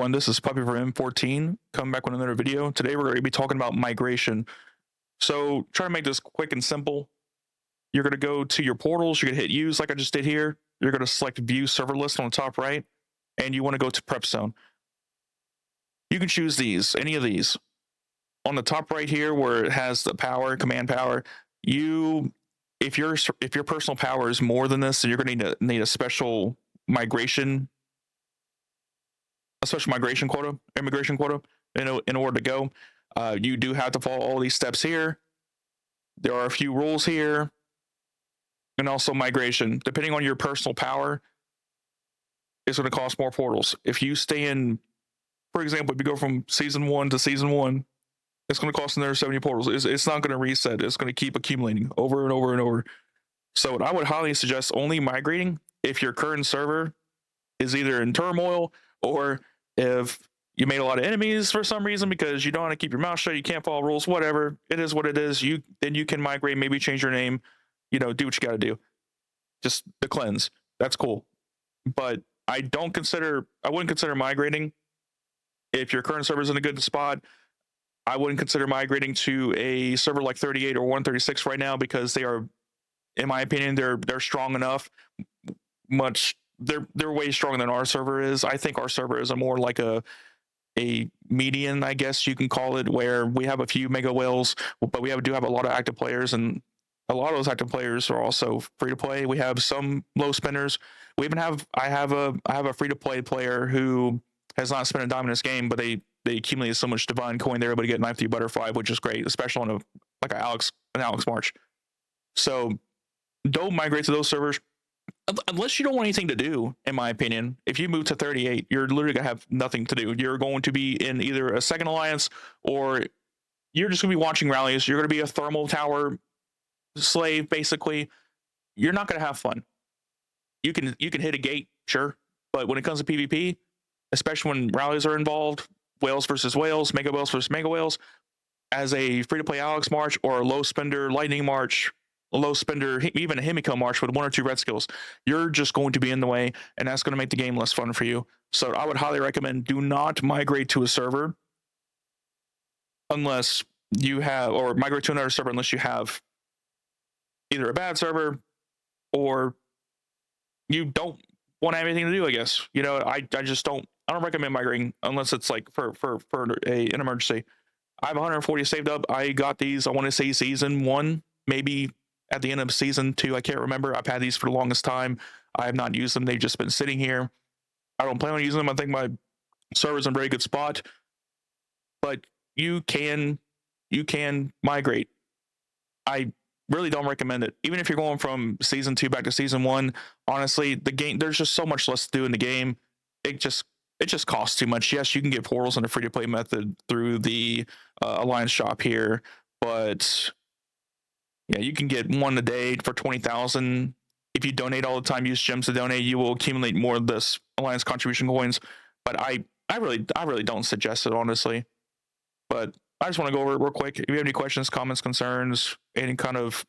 everyone, this is Puppy for M14, coming back with another video. Today we're going to be talking about migration. So try to make this quick and simple. You're going to go to your portals, you're going to hit use like I just did here. You're going to select view server list on the top right, and you want to go to prep zone. You can choose any of these. On the top right here where it has the power, command power, if your personal power is more than this, then you're going to need a special migration quota, immigration quota, in order to go. You do have to follow all these steps here. There are a few rules here, and also migration. Depending on your personal power, it's going to cost more portals. If you stay in, for example, if you go from season 1 to season 1, it's going to cost another 70 portals. It's not going to reset. It's going to keep accumulating over and over and over. So I would highly suggest only migrating if your current server is either in turmoil, or if you made a lot of enemies for some reason because you don't want to keep your mouth shut, you can't follow rules, whatever. It is what it is. Then you can migrate, maybe change your name, do what you got to do. Just the cleanse. That's cool. But I wouldn't consider migrating if your current server is in a good spot. I wouldn't consider migrating to a server like 38 or 136 right now, because they are, in my opinion, they're strong enough. They're way stronger than our server is. I think our server is a more like a median, I guess you can call it, where we have a few mega whales, but we do have a lot of active players, and a lot of those active players are also free to play. We have some low spinners. I have a free to play player who has not spent a dime in this game, but they accumulated so much divine coin they're able to get knife through butterfly, which is great, especially on an Alex March. So don't migrate to those servers unless you don't want anything to do. In my opinion, if you move to 38, you're literally gonna have nothing to do. You're going to be in either a second alliance, or you're just gonna be watching rallies. You're gonna be a thermal tower slave, basically. You're not gonna have fun. You can hit a gate, sure, but when it comes to PvP, especially when rallies are involved, whales versus whales, mega whales versus mega whales, as a free to play Alex March or a low spender Lightning March, a low spender, even a Himiko March with 1 or 2 red skills, you're just going to be in the way, and that's going to make the game less fun for you. So I would highly recommend do not migrate to a server unless you have, or migrate to another server unless you have either a bad server or you don't want to have anything to do, I guess. I don't recommend migrating unless it's like for an emergency. I have 140 saved up. I got these, I want to say season 1, maybe at the end of season 2. I can't remember. I've had these for the longest time. I have not used them. They've just been sitting here. I don't plan on using them. I think my server's in a very good spot. But you can migrate. I really don't recommend it. Even if you're going from season 2 back to season 1, honestly, the game, there's just so much less to do in the game. It just costs too much. Yes, you can get portals in a free-to-play method through the Alliance shop here, but yeah, you can get 1 a day for 20,000. If you donate all the time, use gems to donate, you will accumulate more of this Alliance contribution coins. But I really don't suggest it, honestly. But I just want to go over it real quick. If you have any questions, comments, concerns, any kind of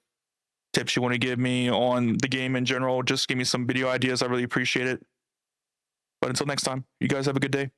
tips you want to give me on the game in general, just give me some video ideas. I really appreciate it. But until next time, you guys have a good day.